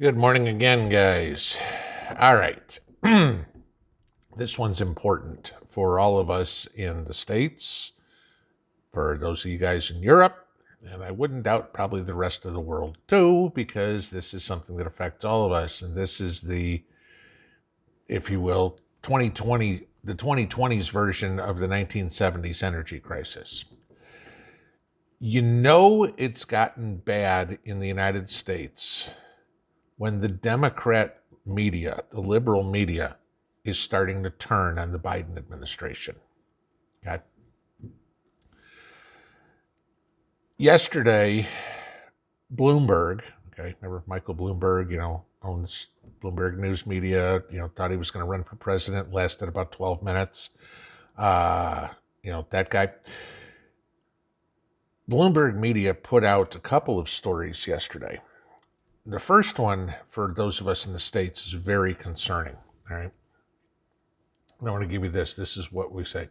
Good morning again, guys. All right. This one's important for all of us in the States, for those of you guys in Europe, and I wouldn't doubt probably the rest of the world too, because this is something that affects all of us. And this is the, if you will, 2020s version of the 1970s energy crisis. You know it's gotten bad in the United States when the Democrat media, the liberal media, is starting to turn on the Biden administration. Okay. Yesterday, Bloomberg, okay, remember Michael Bloomberg, owns Bloomberg News Media, thought he was going to run for president, lasted about 12 minutes. That guy. Bloomberg Media put out a couple of stories yesterday. The first one, for those of us in the States, is very concerning. All right. I want to give you this. This is what we say.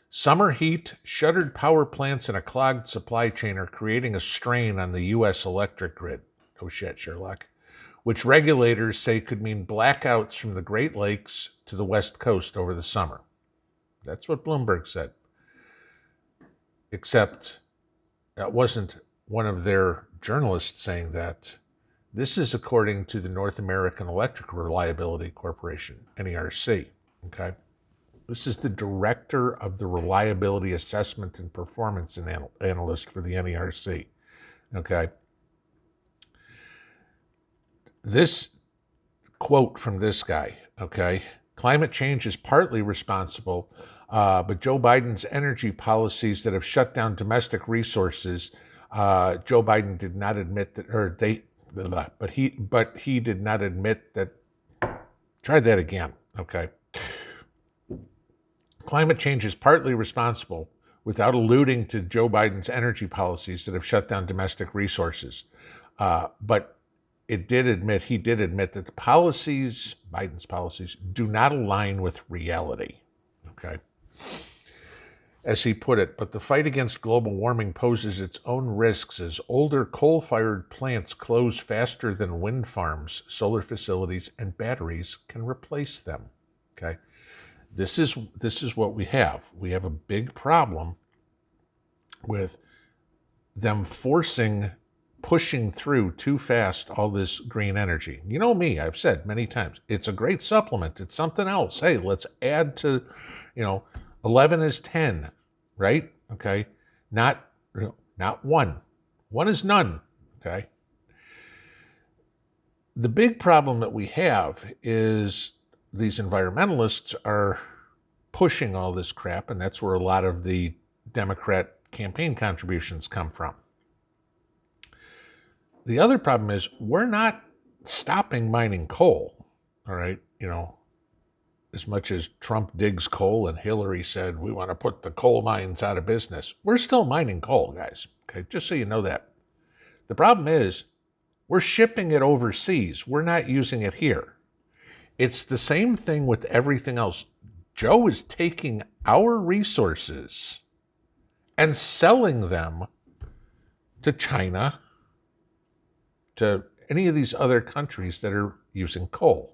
Summer heat, shuttered power plants, and a clogged supply chain are creating a strain on the U.S. electric grid. Oh shit, Sherlock. Which regulators say could mean blackouts from the Great Lakes to the West Coast over the summer. That's what Bloomberg said. Except that wasn't one of their journalists saying that. This is according to the North American Electric Reliability Corporation, NERC, okay? This is the director of the Reliability Assessment and Performance Analyst for the NERC, okay? This quote from this guy, okay? Climate change is partly responsible, but Joe Biden's energy policies that have shut down domestic resources, Joe Biden did not admit that, but he did not admit that. Try that again, okay? Climate change is partly responsible, without alluding to Joe Biden's energy policies that have shut down domestic resources. But he did admit that the policies, Biden's policies, do not align with reality, okay? As he put it, but the fight against global warming poses its own risks as older coal-fired plants close faster than wind farms, solar facilities, and batteries can replace them. Okay, this is what we have. We have a big problem with them pushing through too fast all this green energy. You know me, I've said many times, it's a great supplement. It's something else. Hey, let's add to, 11 is 10, right? Okay. Not one. One is none. Okay. The big problem that we have is these environmentalists are pushing all this crap, and that's where a lot of the Democrat campaign contributions come from. The other problem is we're not stopping mining coal. All right. As much as Trump digs coal and Hillary said, we want to put the coal mines out of business, we're still mining coal, guys. Okay, just so you know that. The problem is we're shipping it overseas. We're not using it here. It's the same thing with everything else. Joe is taking our resources and selling them to China, to any of these other countries that are using coal.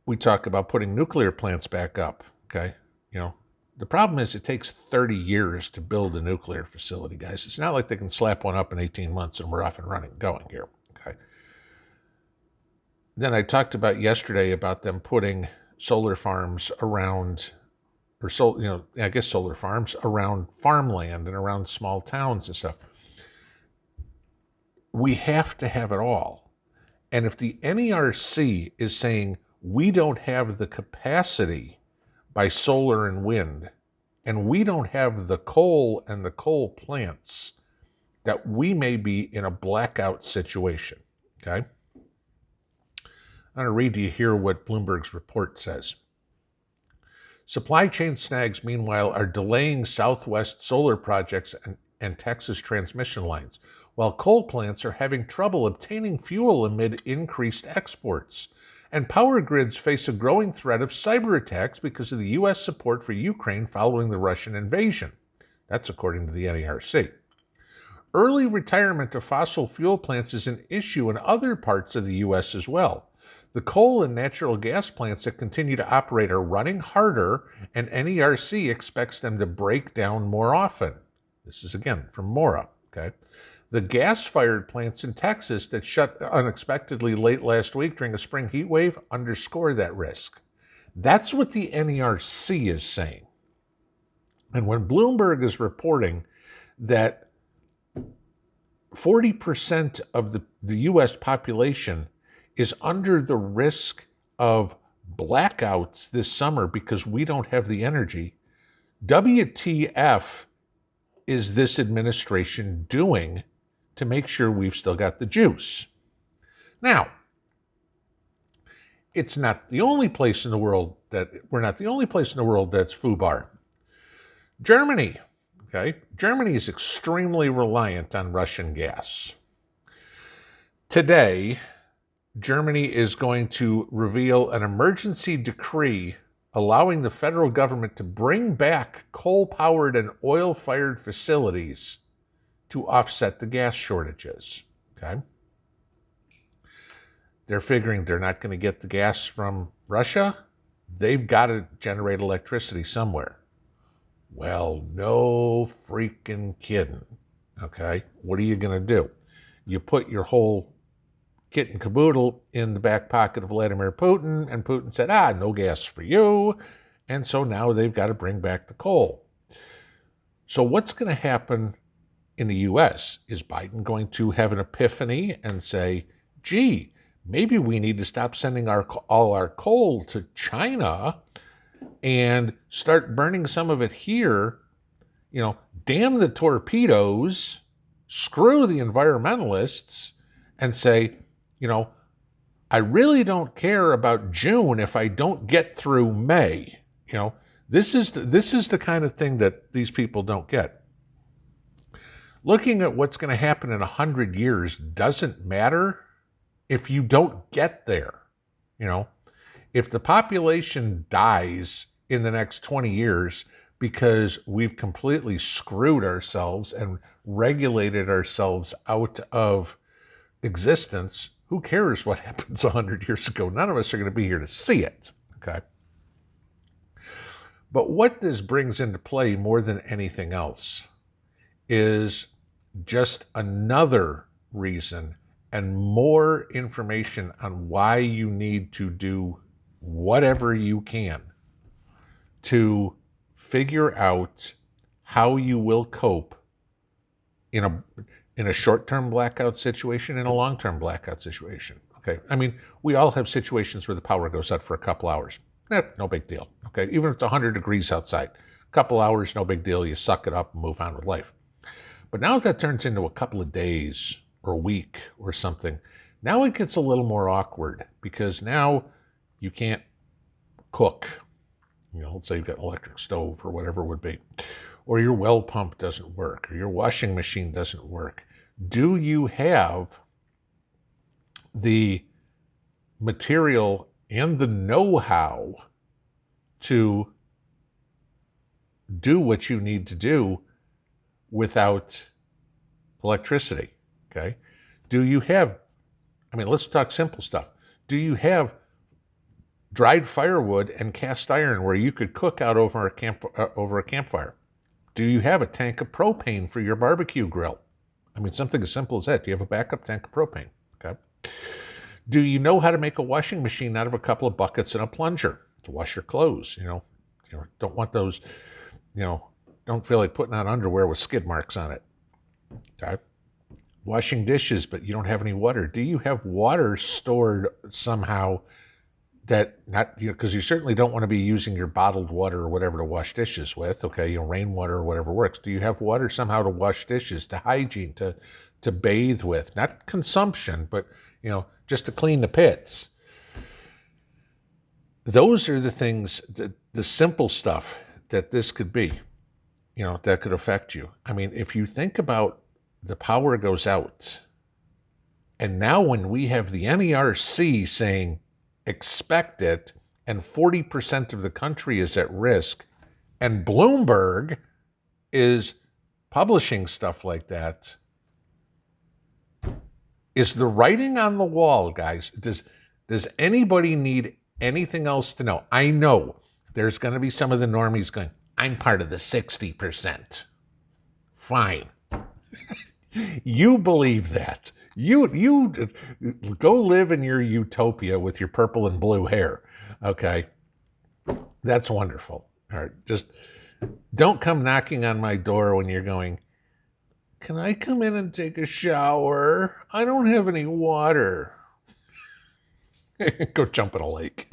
We talk about putting nuclear plants back up, okay? The problem is it takes 30 years to build a nuclear facility, guys. It's not like they can slap one up in 18 months and we're off and running, going here, okay? Then I talked about yesterday about them putting solar farms around, solar farms around farmland and around small towns and stuff. We have to have it all. And if the NERC is saying, we don't have the capacity by solar and wind, and we don't have the coal and the coal plants, that we may be in a blackout situation, okay? I'm going to read to you here what Bloomberg's report says. Supply chain snags, meanwhile, are delaying Southwest solar projects and Texas transmission lines, while coal plants are having trouble obtaining fuel amid increased exports. And power grids face a growing threat of cyber attacks because of the U.S. support for Ukraine following the Russian invasion. That's according to the NERC. Early retirement of fossil fuel plants is an issue in other parts of the U.S. as well. The coal and natural gas plants that continue to operate are running harder, and NERC expects them to break down more often. This is again from Mora, okay? The gas-fired plants in Texas that shut unexpectedly late last week during a spring heat wave underscore that risk. That's what the NERC is saying. And when Bloomberg is reporting that 40% of the U.S. population is under the risk of blackouts this summer because we don't have the energy, WTF is this administration doing to make sure we've still got the juice? Now, it's not the only place in the world that we're not the only place in the world that's FUBAR. Germany, okay? Germany is extremely reliant on Russian gas. Today, Germany is going to reveal an emergency decree allowing the federal government to bring back coal-powered and oil-fired facilities to offset the gas shortages, okay? They're figuring they're not going to get the gas from Russia. They've got to generate electricity somewhere. Well, no freaking kidding, okay? What are you going to do? You put your whole kit and caboodle in the back pocket of Vladimir Putin, and Putin said, no gas for you. And so now they've got to bring back the coal. So what's going to happen in the U.S.? Is Biden going to have an epiphany and say, gee, maybe we need to stop sending all our coal to China and start burning some of it here? You know, damn the torpedoes, screw the environmentalists, and say, you know, I really don't care about June if I don't get through May. You know, this is the kind of thing that these people don't get. Looking at what's going to happen in 100 years doesn't matter if you don't get there. You know, if the population dies in the next 20 years because we've completely screwed ourselves and regulated ourselves out of existence, who cares what happens 100 years ago? None of us are going to be here to see it, okay? But what this brings into play more than anything else is just another reason and more information on why you need to do whatever you can to figure out how you will cope in a short-term blackout situation, in a long-term blackout situation, okay? I mean, we all have situations where the power goes out for a couple hours. No big deal, okay? Even if it's 100 degrees outside, a couple hours, no big deal. You suck it up and move on with life. But now if that turns into a couple of days or a week or something, now it gets a little more awkward because now you can't cook. You know, let's say you've got an electric stove or whatever it would be, or your well pump doesn't work, or your washing machine doesn't work. Do you have the material and the know-how to do what you need to do without electricity, okay? Do you have, let's talk simple stuff. Do you have dried firewood and cast iron where you could cook out over a campfire? Do you have a tank of propane for your barbecue grill? Something as simple as that. Do you have a backup tank of propane? Okay. Do you know how to make a washing machine out of a couple of buckets and a plunger to wash your clothes? You don't want those, don't feel like putting on underwear with skid marks on it. Okay. Washing dishes, but you don't have any water. Do you have water stored somehow that because you certainly don't want to be using your bottled water or whatever to wash dishes with, okay, rainwater or whatever works. Do you have water somehow to wash dishes, to hygiene, to bathe with? Not consumption, but, just to clean the pits. Those are the things, the simple stuff that this could be, that could affect you. If you think about the power goes out, and now when we have the NERC saying, expect it, and 40% of the country is at risk, and Bloomberg is publishing stuff like that, is the writing on the wall, guys. Does anybody need anything else to know? I know there's going to be some of the normies going, I'm part of the 60%. Fine. You believe that. You go live in your utopia with your purple and blue hair. Okay. That's wonderful. All right. Just don't come knocking on my door when you're going, can I come in and take a shower? I don't have any water. Go jump in a lake.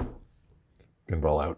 Pinball out.